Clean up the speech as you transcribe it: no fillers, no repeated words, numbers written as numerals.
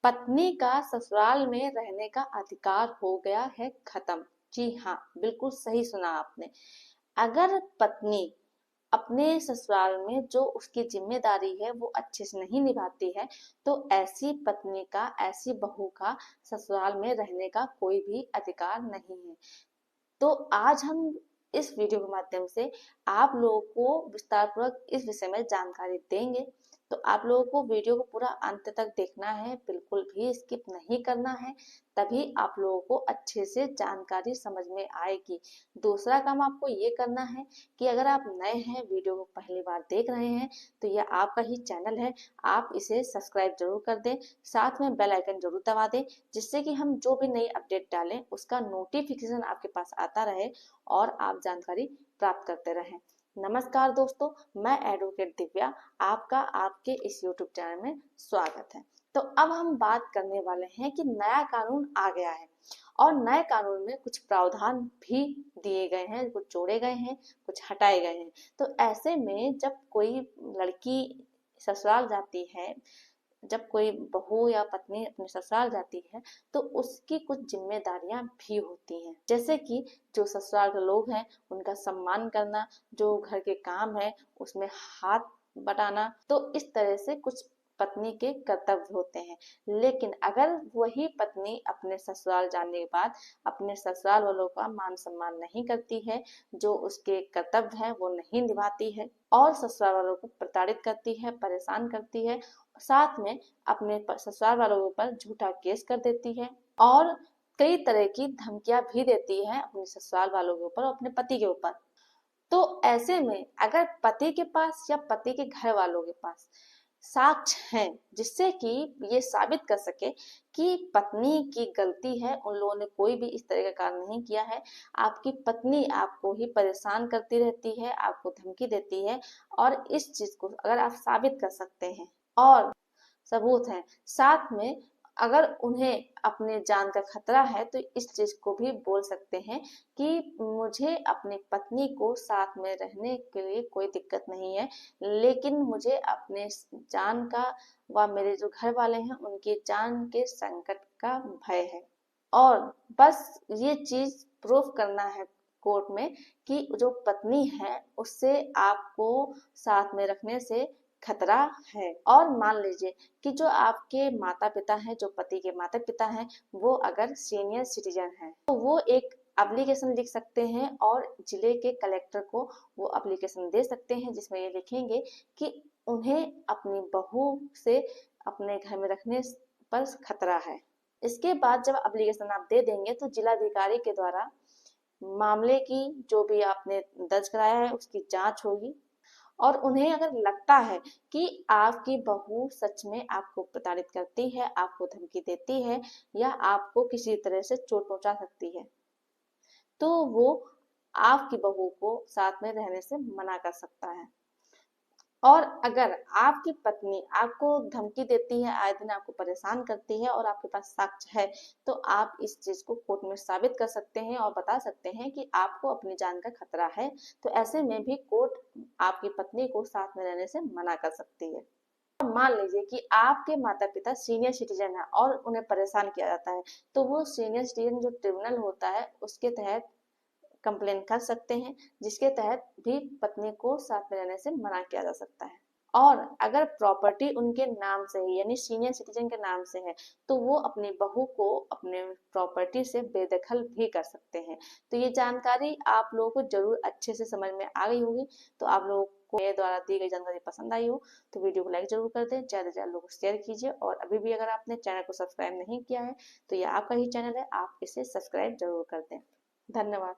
पत्नी का ससुराल में रहने का अधिकार हो गया है खत्म। जी हाँ, बिल्कुल सही सुना आपने। अगर पत्नी अपने ससुराल में जो उसकी जिम्मेदारी है वो अच्छे से नहीं निभाती है, तो ऐसी पत्नी का, ऐसी बहू का ससुराल में रहने का कोई भी अधिकार नहीं है। तो आज हम इस वीडियो के माध्यम से आप लोगों को विस्तार पूर्वक इस विषय में जानकारी देंगे। तो आप लोगों को वीडियो को पूरा अंत तक देखना है, बिल्कुल भी स्किप नहीं करना है, तभी आप लोगों को अच्छे से जानकारी समझ में आएगी। दूसरा काम आपको ये करना है कि अगर आप नए हैं, वीडियो को पहली बार देख रहे हैं, तो यह आपका ही चैनल है, आप इसे सब्सक्राइब जरूर कर दें, साथ में बेल आइकन जरूर दबा दें, जिससे कि हम जो भी नई अपडेट डालें उसका नोटिफिकेशन आपके पास आता रहे और आप जानकारी प्राप्त करते रहें। नमस्कार दोस्तों, मैं एडवोकेट दिव्या, आपका आपके इस यूट्यूब चैनल में स्वागत है। तो अब हम बात करने वाले हैं कि नया कानून आ गया है और नए कानून में कुछ प्रावधान भी दिए गए हैं, कुछ जोड़े गए हैं, कुछ हटाए गए हैं। तो ऐसे में जब कोई लड़की ससुराल जाती है, जब कोई बहू या पत्नी अपने ससुराल जाती है, तो उसकी कुछ जिम्मेदारियां भी होती हैं, जैसे कि जो ससुराल के लोग हैं उनका सम्मान करना, जो घर के काम है उसमें हाथ बटाना। तो इस तरह से कुछ पत्नी के कर्तव्य होते हैं। लेकिन अगर वही पत्नी अपने ससुराल जाने के बाद अपने ससुराल वालों का मान सम्मान नहीं करती है, जो उसके कर्तव्य है वो नहीं निभाती है और ससुराल वालों को प्रताड़ित करती है, परेशान करती है, साथ में अपने ससुराल वालों के ऊपर झूठा केस कर देती है और कई तरह की धमकियां भी देती है अपने ससुराल वालों के ऊपर और अपने पति के ऊपर। तो ऐसे में अगर पति के पास या पति के घर वालों के पास साक्ष्य हैं जिससे कि ये साबित कर सके कि पत्नी की गलती है, उन लोगों ने कोई भी इस तरह का काम नहीं किया है, आपकी पत्नी आपको ही परेशान करती रहती है, आपको धमकी देती है, और इस चीज को अगर आप साबित कर सकते हैं और सबूत है, साथ में अगर उन्हें अपने जान का खतरा है, तो इस चीज को भी बोल सकते हैं कि मुझे अपनी पत्नी को साथ में रहने के लिए कोई दिक्कत नहीं है, लेकिन मुझे अपने जान का व मेरे जो घर वाले हैं उनकी जान के संकट का भय है। और बस ये चीज प्रूफ करना है कोर्ट में कि जो पत्नी है उससे आपको साथ में रखने से खतरा है। और मान लीजिए कि जो आपके माता पिता हैं, जो पति के माता पिता हैं, वो अगर सीनियर सिटीजन हैं, तो वो एक एप्लीकेशन लिख सकते हैं और जिले के कलेक्टर को वो एप्लीकेशन दे सकते हैं, जिसमें ये लिखेंगे कि उन्हें अपनी बहू से अपने घर में रखने पर खतरा है। इसके बाद जब एप्लीकेशन आप दे देंगे तो जिलाधिकारी के द्वारा मामले की जो भी आपने दर्ज कराया है उसकी जांच होगी और उन्हें अगर लगता है कि आपकी बहू सच में आपको प्रताड़ित करती है, आपको धमकी देती है या आपको किसी तरह से चोट पहुंचा सकती है, तो वो आपकी बहू को साथ में रहने से मना कर सकता है। और अगर आपकी पत्नी आपको धमकी देती है, आए दिन आपको परेशान करती है और आपके पास साक्ष्य है, तो आप इस चीज को कोर्ट में साबित कर सकते हैं और बता सकते हैं कि आपको अपनी जान का खतरा है। तो ऐसे में भी कोर्ट आपकी पत्नी को साथ में रहने से मना कर सकती है। मान लीजिए कि आपके माता पिता सीनियर सिटीजन है और उन्हें परेशान किया जाता है, तो वो सीनियर सिटीजन जो ट्रिब्यूनल होता है उसके तहत कंप्लेन कर सकते हैं, जिसके तहत भी पत्नी को साथ में रहने से मना किया जा सकता है। और अगर प्रॉपर्टी उनके नाम से है, यानी सीनियर सिटीजन के नाम से है, तो वो अपनी बहू को अपने प्रॉपर्टी से बेदखल भी कर सकते हैं। तो ये जानकारी आप लोगों को जरूर अच्छे से समझ में आ गई होगी। तो आप लोगों को मेरे द्वारा दी गई जानकारी पसंद आई हो तो वीडियो को लाइक जरूर कर दें, ज्यादा से ज्यादा लोगों को शेयर कीजिए, और अभी भी अगर आपने चैनल को सब्सक्राइब नहीं किया है तो ये आपका ही चैनल है, आप इसे सब्सक्राइब जरूर कर दें। धन्यवाद।